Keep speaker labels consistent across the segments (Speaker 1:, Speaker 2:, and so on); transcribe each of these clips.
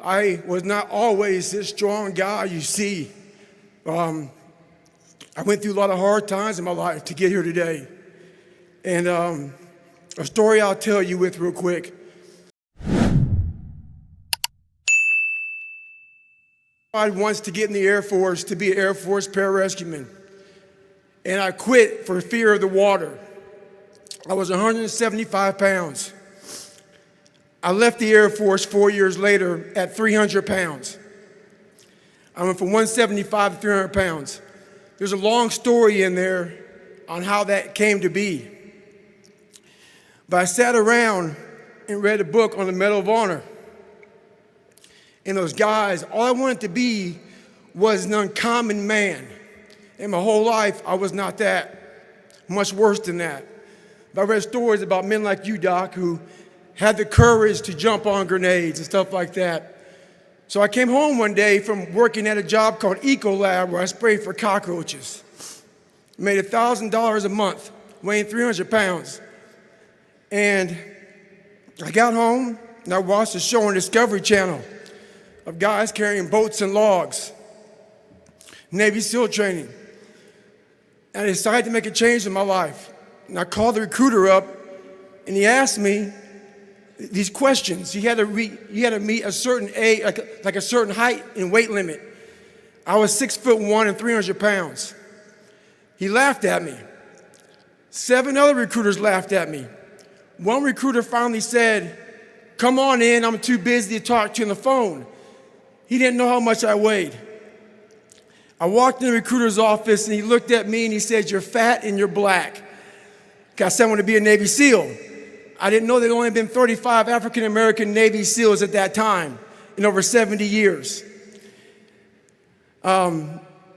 Speaker 1: I was not always this strong guy you see. I went through a lot of hard times in my life to get here today. And a story I'll tell you with real quick. I wanted to get in the Air Force to be an Air Force pararescueman. And I quit for fear of the water. I was 175 pounds. I left the Air Force 4 years later at 300 pounds. I went from 175 to 300 pounds. There's a long story in there on how that came to be. But I sat around and read a book on the Medal of Honor. And those guys, all I wanted to be was an uncommon man. And my whole life, I was not that. Much worse than that. But I read stories about men like you, Doc, who had the courage to jump on grenades and stuff like that. So I came home one day from working at a job called Ecolab, where I sprayed for cockroaches. Made $1,000 a month, weighing 300 pounds. And I got home and I watched a show on Discovery Channel of guys carrying boats and logs, Navy SEAL training. And I decided to make a change in my life. And I called the recruiter up and he asked me these questions. He had to meet a certain age, like a certain height and weight limit. I was 6'1" and 300 pounds. He laughed at me. 7 other recruiters laughed at me. One recruiter finally said, "Come on in, I'm too busy to talk to you on the phone." He didn't know how much I weighed. I walked in the recruiter's office and he looked at me and he said, "You're fat and you're black." I said I want to be a Navy SEAL. I didn't know there had only been 35 African-American Navy SEALs at that time in over 70 years.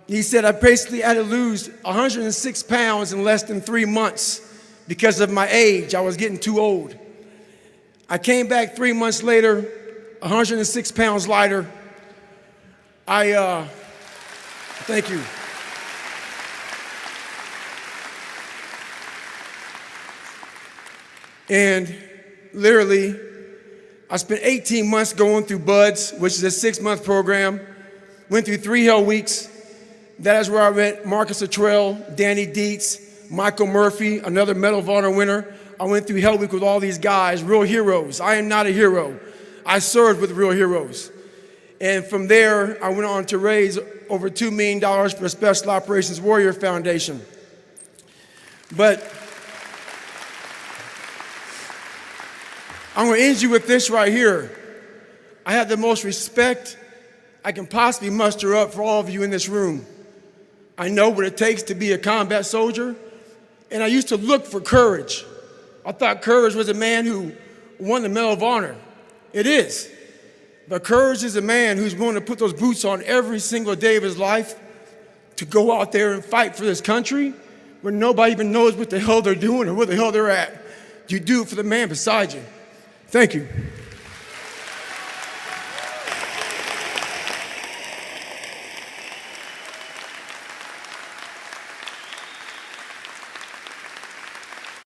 Speaker 1: He said I basically had to lose 106 pounds in less than 3 months because of my age. I was getting too old. I came back 3 months later, 106 pounds lighter. Thank you. And literally, I spent 18 months going through BUDS, which is a 6-month program. Went through 3 hell weeks. That is where I met Marcus Luttrell, Danny Dietz, Michael Murphy, another Medal of Honor winner. I went through hell week with all these guys, real heroes. I am not a hero. I served with real heroes. And from there, I went on to raise over $2 million for the Special Operations Warrior Foundation. But I'm going to end you with this right here. I have the most respect I can possibly muster up for all of you in this room. I know what it takes to be a combat soldier, and I used to look for courage. I thought courage was a man who won the Medal of Honor. It is. But courage is a man who's willing to put those boots on every single day of his life to go out there and fight for this country where nobody even knows what the hell they're doing or where the hell they're at. You do it for the man beside you. Thank you.